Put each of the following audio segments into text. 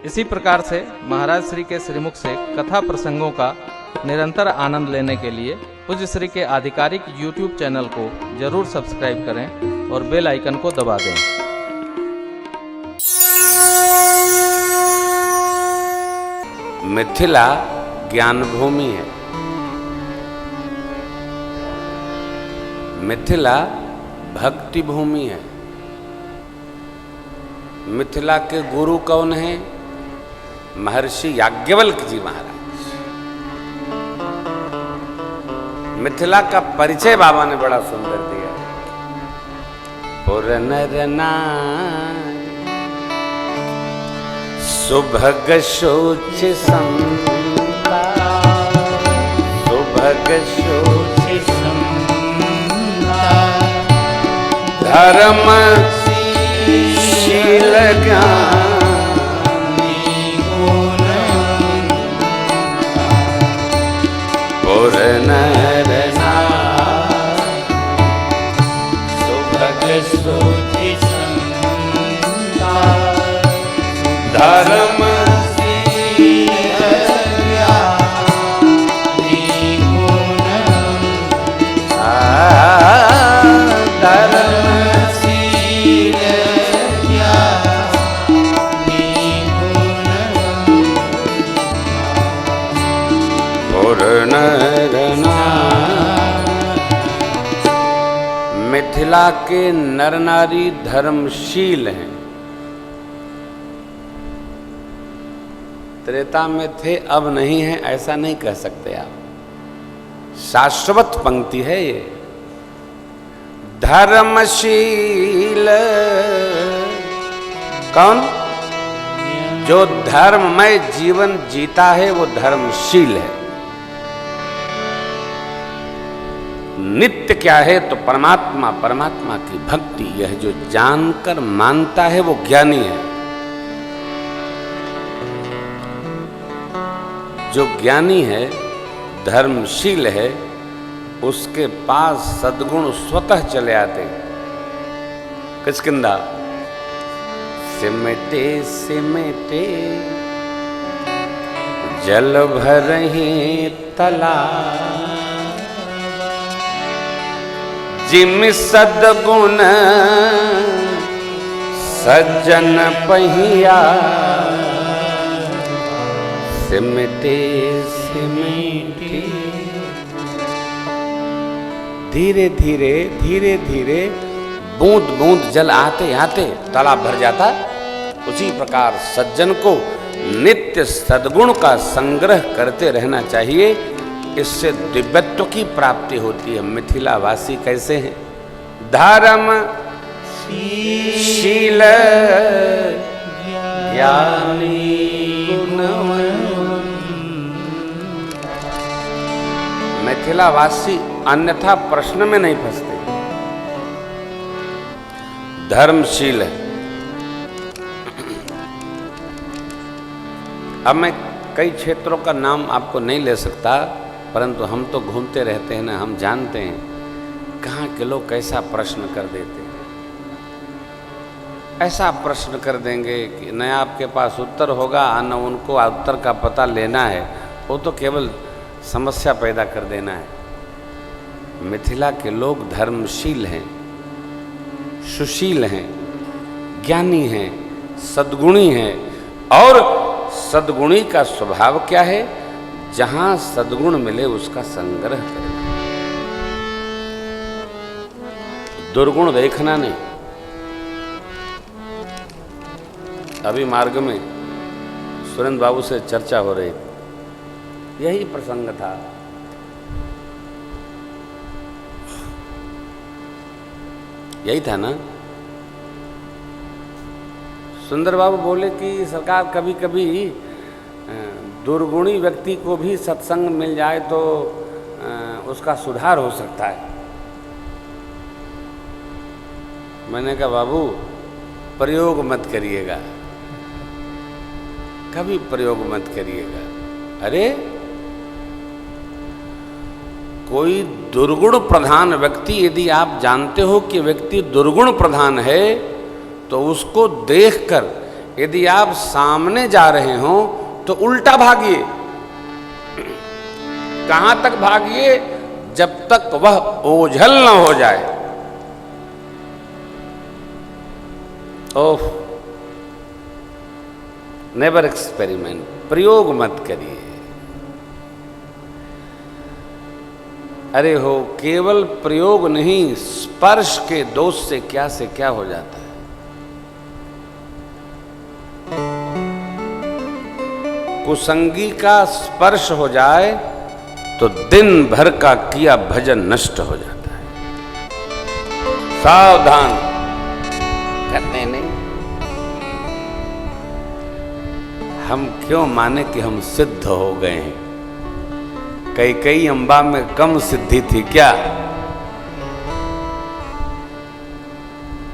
इसी प्रकार से महाराज श्री के श्रीमुख से कथा प्रसंगों का निरंतर आनंद लेने के लिए पूज्य श्री के आधिकारिक YouTube चैनल को जरूर सब्सक्राइब करें और बेल आइकन को दबा दें। मिथिला ज्ञान भूमि है। मिथिला भक्ति भूमि है। मिथिला के गुरु कौन है? महर्षि याज्ञवल्क्य जी महाराज। मिथिला का परिचय बाबा ने बड़ा सुंदर दिया। पुरनर नाय सुभग शोच संता, सुभग शोच संता, धर्म शील ज्ञानी गुणवंता, पुरनर नाय सुभग शोच संता, धर्म शील ज्ञानी गुणवंता, धर्म शील ज्ञानी गुणवंता, पुरनर नाय। मिथिला के नर नारी धर्मशील हैं। त्रेता में थे अब नहीं है ऐसा नहीं कह सकते आप। शाश्वत पंक्ति है ये। धर्मशील कौन? जो धर्ममय जीवन जीता है वो धर्मशील है। नित्य क्या है? तो परमात्मा, परमात्मा की भक्ति। यह जो जानकर मानता है वो ज्ञानी है। जो ज्ञानी है, धर्मशील है, उसके पास सद्गुण स्वतः चले आते। किष्किंधा सिमटे सिमटे जल भरहि तालाब, जिम सद्गुण सज्जन पहिया, सिमटे सिमटे। धीरे धीरे धीरे धीरे बूंद बूंद जल आते आते तालाब भर जाता। उसी प्रकार सज्जन को नित्य सद्गुण का संग्रह करते रहना चाहिए। इससे दिव्यत्व की प्राप्ति होती है। मिथिला वासी कैसे हैं? धर्म शील ज्ञानी गुणवंता। मिथिला वासी अन्यथा प्रश्न में नहीं फंसते। धर्मशील है। अब मैं कई क्षेत्रों का नाम आपको नहीं ले सकता, परंतु हम तो घूमते रहते हैं ना, हम जानते हैं कहाँ के लोग कैसा प्रश्न कर देते हैं। ऐसा प्रश्न कर देंगे कि न आपके पास उत्तर होगा न उनको उत्तर का पता लेना है। वो तो केवल समस्या पैदा कर देना है। मिथिला के लोग धर्मशील हैं, सुशील हैं, ज्ञानी हैं, सद्गुणी हैं। और सद्गुणी का स्वभाव क्या है? जहां सद्गुण मिले उसका संग्रह करें। दुर्गुण देखना नहीं। अभी मार्ग में सुरेंद्र बाबू से चर्चा हो रही थी, यही प्रसंग था। यही था ना? सुंदर बाबू बोले कि सरकार कभी कभी दुर्गुणी व्यक्ति को भी सत्संग मिल जाए तो उसका सुधार हो सकता है। मैंने कहा बाबू प्रयोग मत करिएगा, कभी प्रयोग मत करिएगा। अरे कोई दुर्गुण प्रधान व्यक्ति यदि आप जानते हो कि व्यक्ति दुर्गुण प्रधान है तो उसको देखकर यदि आप सामने जा रहे हो तो उल्टा भागिए। कहां तक भागिए? जब तक वह ओझल न हो जाए। ओह, नेवर एक्सपेरिमेंट, प्रयोग मत करिए। अरे हो, केवल प्रयोग नहीं, स्पर्श के दोष से क्या हो जाता है। कुसंगी का स्पर्श हो जाए तो दिन भर का किया भजन नष्ट हो जाता है। सावधान, करने नहीं। हम क्यों माने कि हम सिद्ध हो गए हैं? कई अंबा में कम सिद्धि थी क्या?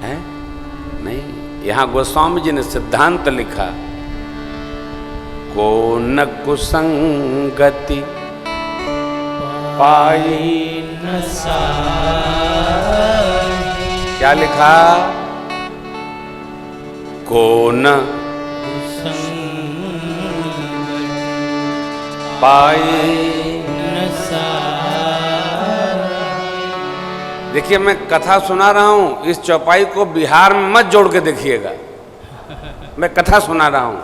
है नहीं। यहां गोस्वामी जी ने सिद्धांत लिखा, को न कुसंगति पाई न साही। क्या लिखा? को न पाई न साही। देखिए, मैं कथा सुना रहा हूं, इस चौपाई को बिहार में मत जोड़ के देखिएगा। मैं कथा सुना रहा हूं,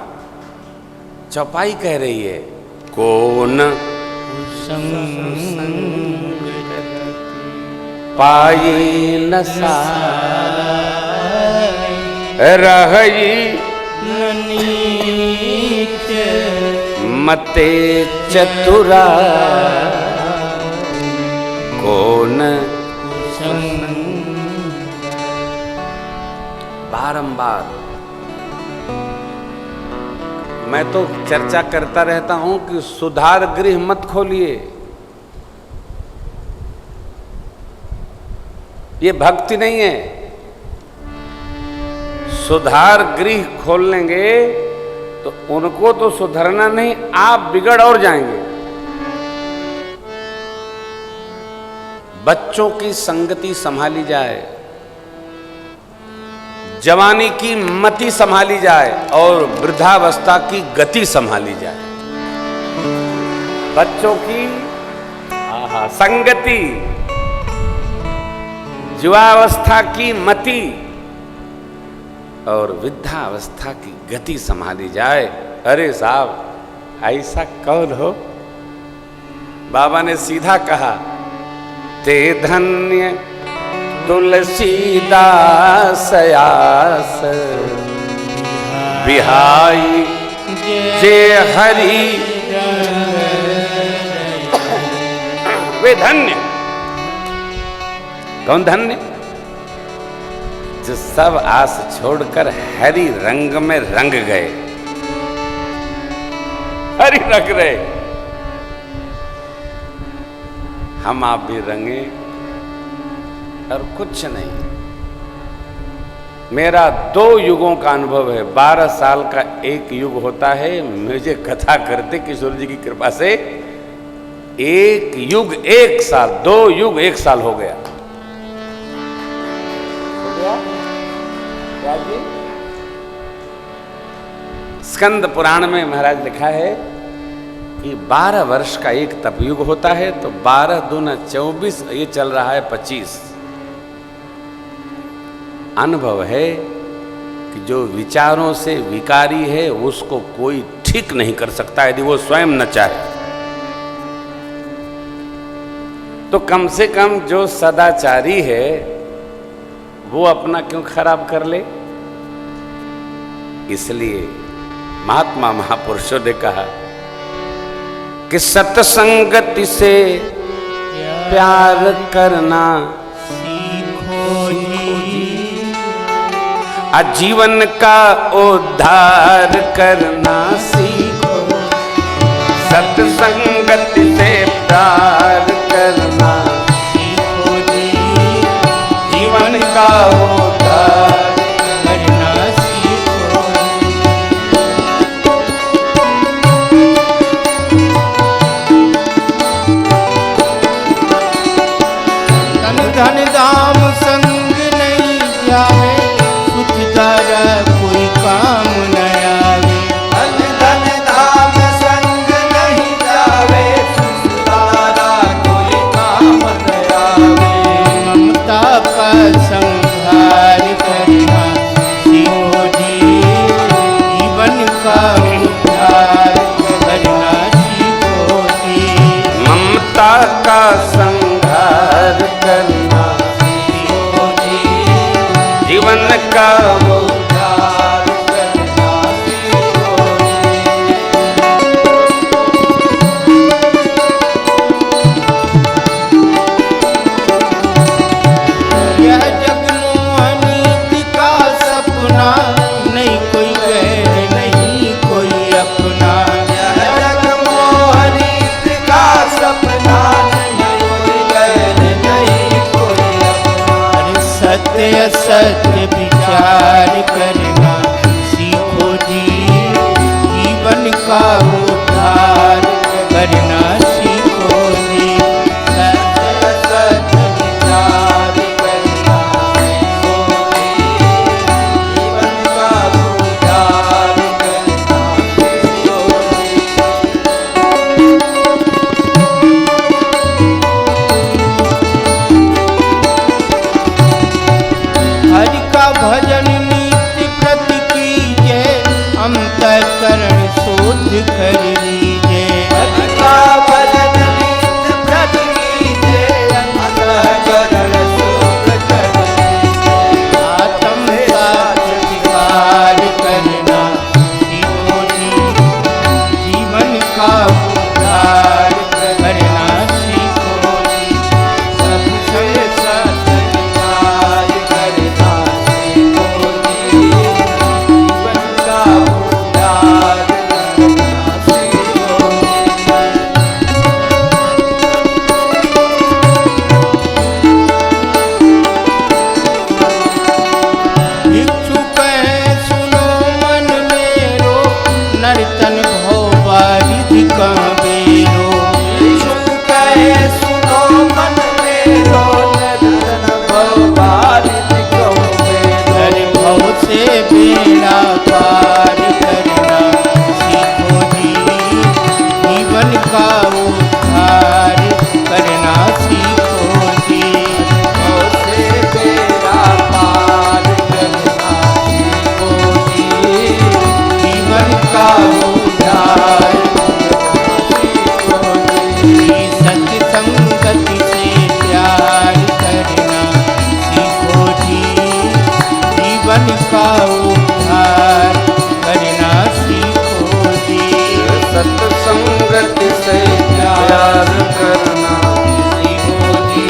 चौपाई कह रही है, कौन पाई न साई रही मते चतुरा। कौन बारंबार मैं तो चर्चा करता रहता हूं कि सुधार गृह मत खोलिए। ये भक्ति नहीं है। सुधार गृह खोल लेंगे तो उनको तो सुधरना नहीं, आप बिगड़ और जाएंगे। बच्चों की संगति संभाली जाए, जवानी की मति संभाली जाए और वृद्धावस्था की गति संभाली जाए। बच्चों की संगति, युवावस्था की मति और वृद्धावस्था की गति संभाली जाए। अरे साहब, ऐसा कौन हो? बाबा ने सीधा कहा, ते धन्य तुलसीदास आस बिहाई जे हरि। वे धन्य। कौन धन्य? जो सब आस छोड़कर हरि रंग में रंग गए। हरि रंग रहे। हम आप भी रंगे और कुछ नहीं। मेरा 2 युगों का अनुभव है। 12 साल का एक युग होता है। मुझे कथा करते किशोर जी की कृपा से 1 युग 1 साल, 2 युग 1 साल हो गया। क्या जी? स्कंद पुराण में महाराज लिखा है कि 12 वर्ष का एक तपयुग होता है, तो 12 दूना 24, ये चल रहा है 25। अनुभव है कि जो विचारों से विकारी है उसको कोई ठीक नहीं कर सकता यदि वो स्वयं न चाहे। तो कम से कम जो सदाचारी है वो अपना क्यों खराब कर ले? इसलिए महात्मा महापुरुषों ने कहा कि सत्संगति से प्यार करना सीखो जी, आजीवन का उद्धार करना सीखो। सत्संगति से प्यार करना सीखो जी, जीवन का उद्धार करना सीखो। धन धन धाम संग नहीं जावे, सुख दर कोई काम नहीं। का उद्धार करना सीखो जी। यह जगमोहनी का सपना नहीं कोई गैर नहीं कोई अपना। यह जगमोहनी का सपना नहीं कोई गैर नहीं कोई अपना। अरे सत्य असत्य विचार करना सीखो जी, जीवन का उद्धार करना सीखो जी। सत्य असत्य विचार करना सीखो जी, जीवन का उद्धार करना सीखो जी। हरि का भजन नित्य प्रति कीजिए, अंतःकरण शुद्ध कर लीजिए। हरि का भजन नित्य प्रति कीजिए, अंतःकरण शुद्ध कर लीजिए। आत्म साक्षात्कार करना सीखो जी, जीवन का उद्धार करना सीखो जी। सत्संग सत्कार करना सीखो जी, जीवन का उद्धार करना सीखो जी। इच्छुक है सुनो मन मेरो, नर्तन भव बारिधि कहाँ बेरो। इच्छुक है सुनो मन मेरो, नर्तन भव बारिधि कहाँ बेरो। हरि भव से बेड़ा पार करना सीखो जी, जीवन का उद्धार करना सीखो जी। भव से बेड़ा पार करना सीखो जी, जीवन का उद्धार सीखो जी। सत्य संगति से प्यार करना सीखो जी, जीवन का उद्धार करना सीखो जी। सत्संगति से प्यार करना सीखो जी,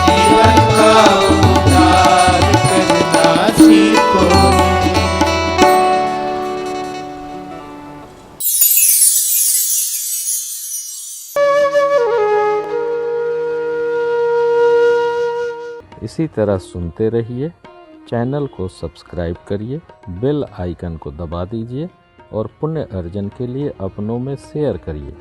जीवन का उद्धार करना सीखो जी। इसी तरह सुनते रहिए। चैनल को सब्सक्राइब करिए, बेल आइकन को दबा दीजिए और पुण्य अर्जन के लिए अपनों में शेयर करिए।